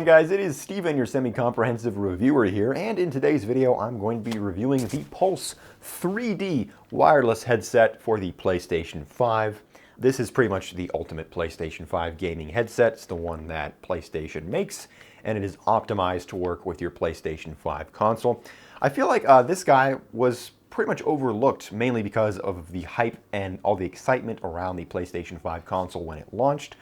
on guys, it is Steven, your semi-comprehensive reviewer here, and in today's video I'm going to be reviewing the Pulse 3D wireless headset for the PlayStation 5. This is pretty much the ultimate PlayStation 5 gaming headset. It's the one that PlayStation makes, and it is optimized to work with your PlayStation 5 console. I feel like this guy was pretty much overlooked, mainly because of the hype and all the excitement around the PlayStation 5 console when it launched,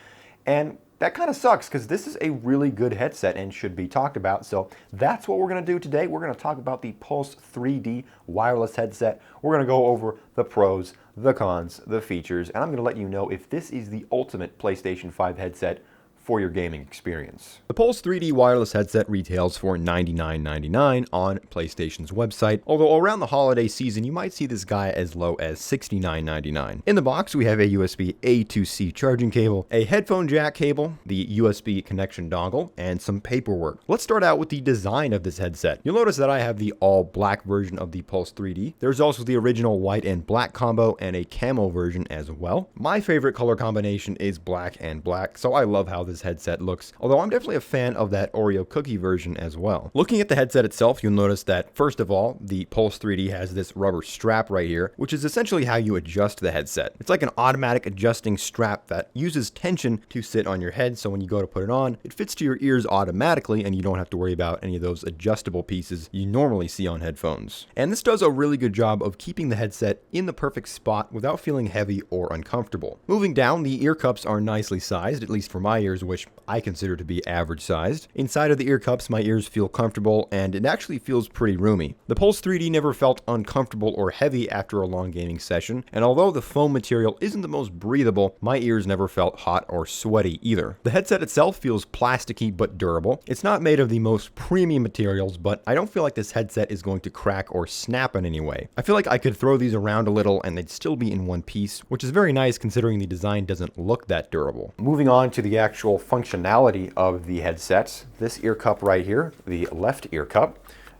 and that kind of sucks because this is a really good headset and should be talked about. So that's what we're going to do today. We're going to talk about the Pulse 3D wireless headset. We're going to go over the pros, the cons, the features, and I'm going to let you know if this is the ultimate PlayStation 5 headset for your gaming experience. The Pulse 3D wireless headset retails for $99.99 on PlayStation's website, although around the holiday season you might see this guy as low as $69.99. In the box we have a USB A to C charging cable, a headphone jack cable, the USB connection dongle, and some paperwork. Let's start out with the design of this headset. You'll notice that I have the all black version of the Pulse 3D. There's also the original white and black combo and a camo version as well. My favorite color combination is black and black, so I love how this headset looks, although I'm definitely a fan of that Oreo cookie version as well. Looking at the headset itself, you'll notice that first of all, the Pulse 3D has this rubber strap right here, which is essentially how you adjust the headset. It's like an automatic adjusting strap that uses tension to sit on your head, so when you go to put it on, it fits to your ears automatically and you don't have to worry about any of those adjustable pieces you normally see on headphones. And this does a really good job of keeping the headset in the perfect spot without feeling heavy or uncomfortable. Moving down, the ear cups are nicely sized, at least for my ears, which I consider to be average sized. Inside of the ear cups, my ears feel comfortable and it actually feels pretty roomy. The Pulse 3D never felt uncomfortable or heavy after a long gaming session, and although the foam material isn't the most breathable, my ears never felt hot or sweaty either. The headset itself feels plasticky but durable. It's not made of the most premium materials, but I don't feel like this headset is going to crack or snap in any way. I feel like I could throw these around a little and they'd still be in one piece, which is very nice considering the design doesn't look that durable. Moving on to the actual functionality of the headset, this ear cup right here, the left ear cup,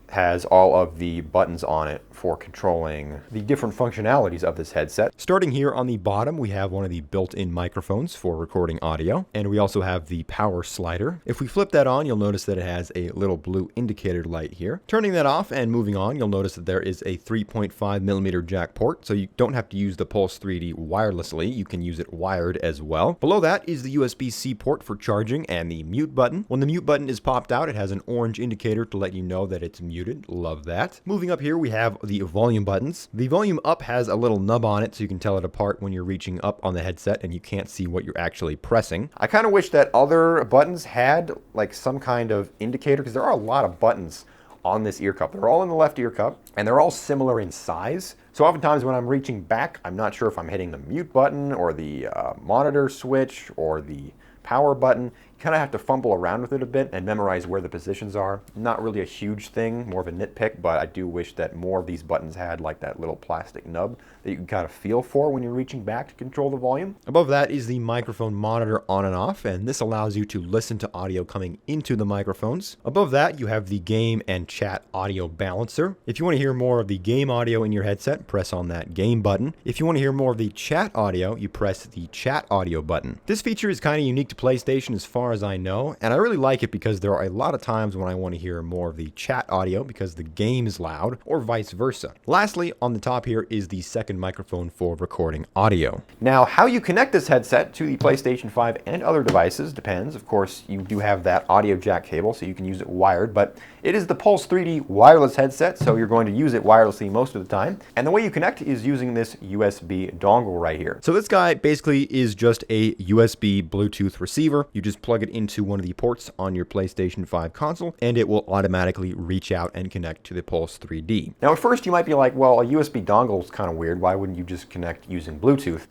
has all of the buttons on it for controlling the different functionalities of this headset. Starting here on the bottom, we have one of the built-in microphones for recording audio, and we also have the power slider. If we flip that on, you'll notice that it has a little blue indicator light here. Turning that off and moving on, you'll notice that there is a 3.5mm jack port, so you don't have to use the Pulse 3D wirelessly. You can use it wired as well. Below that is the USB-C port for charging and the mute button. When the mute button is popped out, it has an orange indicator to let you know that it's muted. Love that. Moving up here, we have the volume buttons. The volume up has a little nub on it so you can tell it apart when you're reaching up on the headset and you can't see what you're actually pressing. I kind of wish that other buttons had like some kind of indicator, because there are a lot of buttons on this ear cup. They're all in the left ear cup and they're all similar in size. So oftentimes when I'm reaching back, I'm not sure if I'm hitting the mute button or the monitor switch or the power button. You kind of have to fumble around with it a bit and memorize where the positions are. Not really a huge thing, more of a nitpick, but I do wish that more of these buttons had like that little plastic nub that you can kind of feel for when you're reaching back to control the volume. Above that is the microphone monitor on and off, and this allows you to listen to audio coming into the microphones. Above that, you have the game and chat audio balancer. If you want to hear more of the game audio in your headset, press on that game button. If you want to hear more of the chat audio, you press the chat audio button. This feature is kind of unique to PlayStation as far as I know, and I really like it because there are a lot of times when I want to hear more of the chat audio because the game is loud, or vice versa. Lastly, on the top here is the second microphone for recording audio. Now, how you connect this headset to the PlayStation 5 and other devices depends. Of course, you do have that audio jack cable, so you can use it wired, but it is the Pulse 3D wireless headset, so you're going to use it wirelessly most of the time. And the way you connect is using this USB dongle right here. So this guy basically is just a USB Bluetooth receiver. You just plug it into one of the ports on your PlayStation 5 console, and it will automatically reach out and connect to the Pulse 3D. Now, at first you might be like, well, a USB dongle is kind of weird. Why wouldn't you just connect using Bluetooth?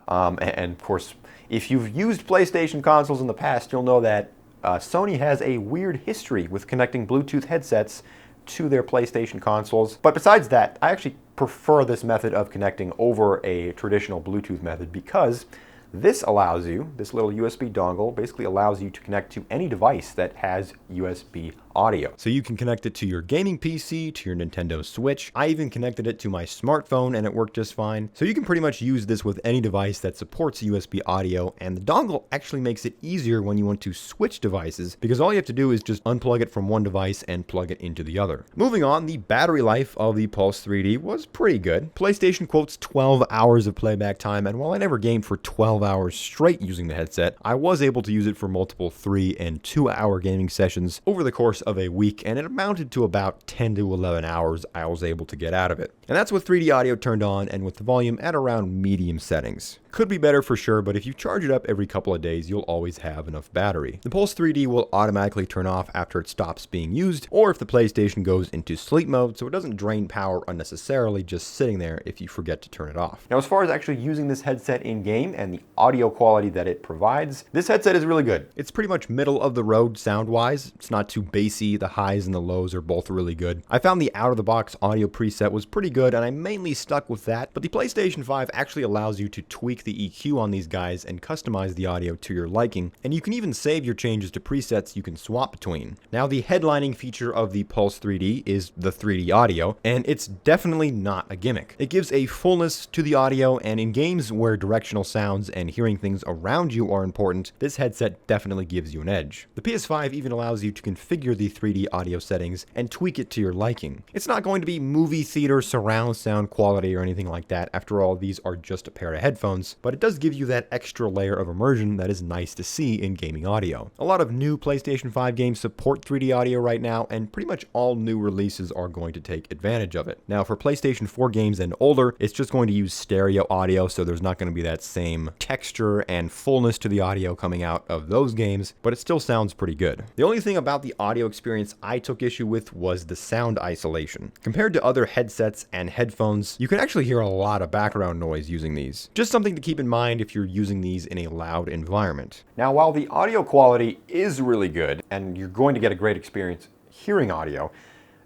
And of course, if you've used PlayStation consoles in the past, you'll know that Sony has a weird history with connecting Bluetooth headsets to their PlayStation consoles. But besides that, I actually prefer this method of connecting over a traditional Bluetooth method because This allows you, this little USB dongle basically allows you to connect to any device that has USB audio. So you can connect it to your gaming PC, to your Nintendo Switch. I even connected it to my smartphone and it worked just fine. So you can pretty much use this with any device that supports USB audio, and the dongle actually makes it easier when you want to switch devices, because all you have to do is just unplug it from one device and plug it into the other. Moving on, the battery life of the Pulse 3D was pretty good. PlayStation quotes 12 hours of playback time, and while I never gamed for 12 hours straight using the headset, I was able to use it for multiple 3 and 2 hour gaming sessions over the course of a week, and it amounted to about 10 to 11 hours I was able to get out of it. And that's with 3D audio turned on and with the volume at around medium settings. Could be better for sure, but if you charge it up every couple of days, you'll always have enough battery. The Pulse 3D will automatically turn off after it stops being used, or if the PlayStation goes into sleep mode, so it doesn't drain power unnecessarily just sitting there if you forget to turn it off. Now, as far as actually using this headset in game and the audio quality that it provides, this headset is really good. It's pretty much middle of the road sound-wise. It's not too bassy. The highs and the lows are both really good. I found the out-of-the-box audio preset was pretty good, and I mainly stuck with that, but the PlayStation 5 actually allows you to tweak the EQ on these guys and customize the audio to your liking, and you can even save your changes to presets you can swap between. Now, the headlining feature of the Pulse 3D is the 3D audio, and it's definitely not a gimmick. It gives a fullness to the audio, and in games where directional sounds and hearing things around you are important, this headset definitely gives you an edge. The PS5 even allows you to configure the 3D audio settings and tweak it to your liking. It's not going to be movie theater surround sound quality or anything like that. After all, these are just a pair of headphones, but it does give you that extra layer of immersion that is nice to see in gaming audio. A lot of new PlayStation 5 games support 3D audio right now, and pretty much all new releases are going to take advantage of it. Now, for PlayStation 4 games and older, it's just going to use stereo audio, so there's not going to be that same texture and fullness to the audio coming out of those games, but it still sounds pretty good. The only thing about the audio experience I took issue with was the sound isolation. Compared to other headsets and headphones, you can actually hear a lot of background noise using these. Just something to keep in mind if you're using these in a loud environment. Now, while the audio quality is really good, and you're going to get a great experience hearing audio,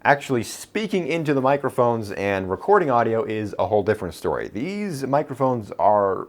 actually speaking into the microphones and recording audio is a whole different story. These microphones are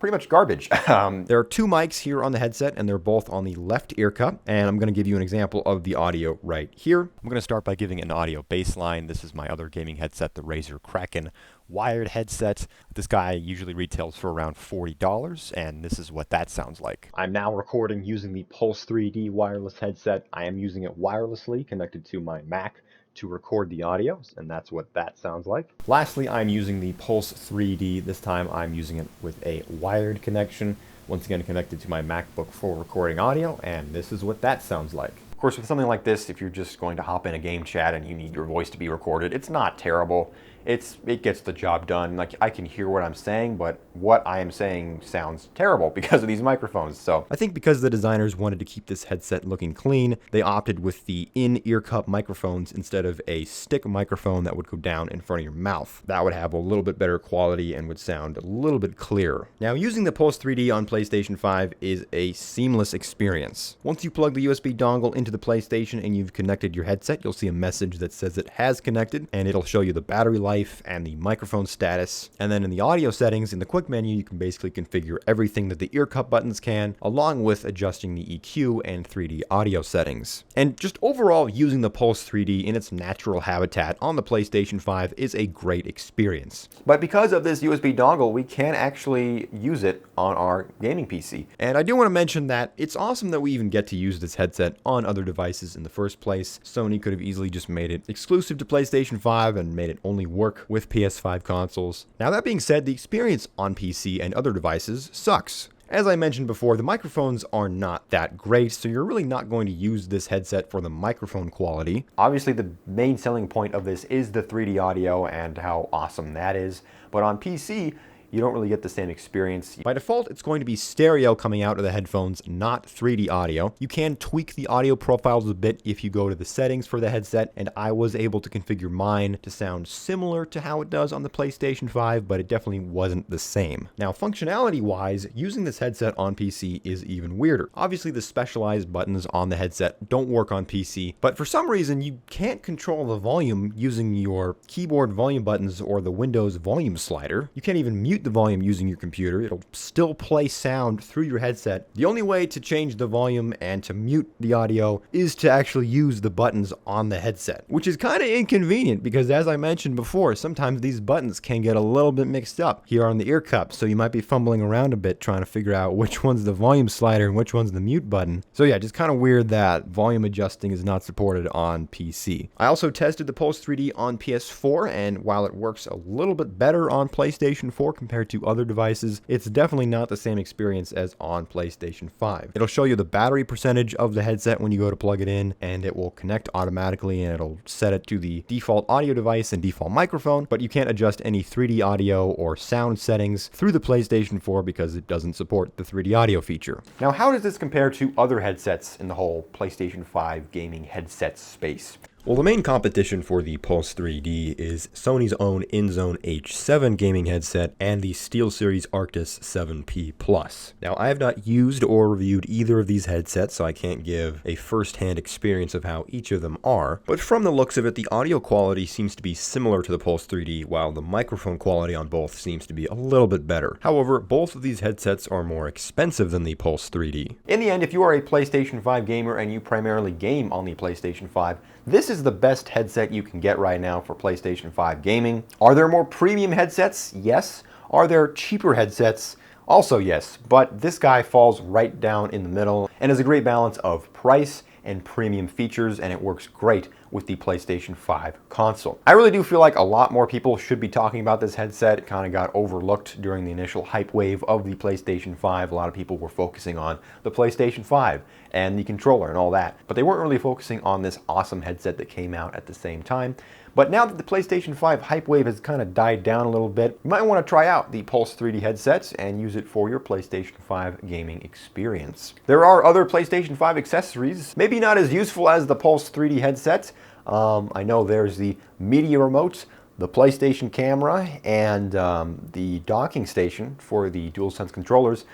pretty much garbage. There are 2 mics here on the headset, and they're both on the left ear cup, and I'm going to give you an example of the audio right here. I'm going to start by giving an audio baseline. This is my other gaming headset, the Razer Kraken wired headset. This guy usually retails for around $40, and this is what that sounds like. I'm now recording using the Pulse 3D wireless headset. I am using it wirelessly connected to my Mac to record the audio, and that's what that sounds like. Lastly, I'm using the Pulse 3D. This time I'm using it with a wired connection, once again connected to my MacBook for recording audio, and this is what that sounds like. Of course, with something like this, if you're just going to hop in a game chat and you need your voice to be recorded, it's not terrible. It gets the job done. Like, I can hear what I'm saying, but what I am saying sounds terrible because of these microphones. So I think because the designers wanted to keep this headset looking clean, they opted with the in-ear cup microphones instead of a stick microphone that would go down in front of your mouth. That would have a little bit better quality and would sound a little bit clearer. Now, using the Pulse 3D on PlayStation 5 is a seamless experience. Once you plug the USB dongle into the PlayStation and you've connected your headset, you'll see a message that says it has connected, and it'll show you the battery life and the microphone status. And then in the audio settings, in the quick menu, you can basically configure everything that the ear cup buttons can, along with adjusting the EQ and 3D audio settings. And just overall, using the Pulse 3D in its natural habitat on the PlayStation 5 is a great experience. But because of this USB dongle, we can actually use it on our gaming PC. And I do want to mention that it's awesome that we even get to use this headset on other devices in the first place. Sony could have easily just made it exclusive to PlayStation 5 and made it only work with PS5 consoles. Now, that being said, the experience on PC and other devices sucks. As I mentioned before, the microphones are not that great, so you're really not going to use this headset for the microphone quality. Obviously, the main selling point of this is the 3D audio and how awesome that is, but on PC, you don't really get the same experience. By default, it's going to be stereo coming out of the headphones, not 3D audio. You can tweak the audio profiles a bit if you go to the settings for the headset, and I was able to configure mine to sound similar to how it does on the PlayStation 5, but it definitely wasn't the same. Now, functionality-wise, using this headset on PC is even weirder. Obviously, the specialized buttons on the headset don't work on PC, but for some reason, you can't control the volume using your keyboard volume buttons or the Windows volume slider. You can't even mute mute the volume using your computer. It'll still play sound through your headset. The only way to change the volume and to mute the audio is to actually use the buttons on the headset, which is kind of inconvenient because, as I mentioned before, sometimes these buttons can get a little bit mixed up here on the ear cup, so you might be fumbling around a bit trying to figure out which one's the volume slider and which one's the mute button. So yeah, just kind of weird that volume adjusting is not supported on PC. I also tested the Pulse 3D on PS4, and while it works a little bit better on PlayStation 4 compared to other devices, it's definitely not the same experience as on PlayStation 5. It'll show you the battery percentage of the headset when you go to plug it in, and it will connect automatically, and it'll set it to the default audio device and default microphone, but you can't adjust any 3D audio or sound settings through the PlayStation 4 because it doesn't support the 3D audio feature. Now, how does this compare to other headsets in the whole PlayStation 5 gaming headset space? Well, the main competition for the Pulse 3D is Sony's own InZone H7 gaming headset and the SteelSeries Arctis 7P Plus. Now, I have not used or reviewed either of these headsets, so I can't give a first-hand experience of how each of them are, but from the looks of it, the audio quality seems to be similar to the Pulse 3D, while the microphone quality on both seems to be a little bit better. However, both of these headsets are more expensive than the Pulse 3D. In the end, if you are a PlayStation 5 gamer and you primarily game on the PlayStation 5, this is the best headset you can get right now for PlayStation 5 gaming. Are there more premium headsets? Yes. Are there cheaper headsets? Also yes, but this guy falls right down in the middle and is a great balance of price and premium features, and it works great with the PlayStation 5 console. I really do feel like a lot more people should be talking about this headset. It kind of got overlooked during the initial hype wave of the PlayStation 5. A lot of people were focusing on the PlayStation 5 and the controller and all that, but they weren't really focusing on this awesome headset that came out at the same time. But now that the PlayStation 5 hype wave has kind of died down a little bit, you might want to try out the Pulse 3D headsets and use it for your PlayStation 5 gaming experience. There are other PlayStation 5 accessories, maybe not as useful as the Pulse 3D headset. I know there's the media remote, the PlayStation camera, and the docking station for the DualSense controllers.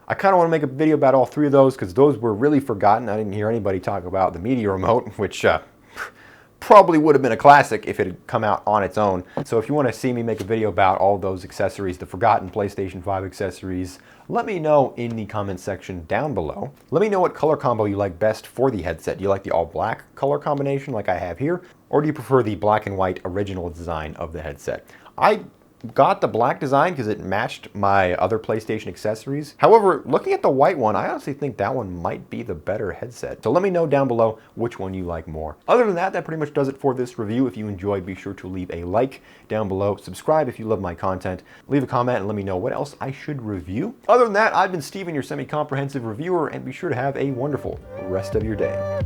I kind of want to make a video about all three of those because those were really forgotten. I didn't hear anybody talk about the media remote, which probably would have been a classic if it had come out on its own. So if you want to see me make a video about all those accessories, the forgotten PlayStation 5 accessories, let me know in the comments section down below. Let me know what color combo you like best for the headset. Do you like the all black color combination like I have here, or do you prefer the black and white original design of the headset? I got the black design because it matched my other PlayStation accessories. However, looking at the white one, I honestly think that one might be the better headset. So let me know down below which one you like more. Other than that, that pretty much does it for this review. If you enjoyed, be sure to leave a like down below. Subscribe if you love my content. Leave a comment and let me know what else I should review. Other than that, I've been Steven, your semi-comprehensive reviewer, and be sure to have a wonderful rest of your day.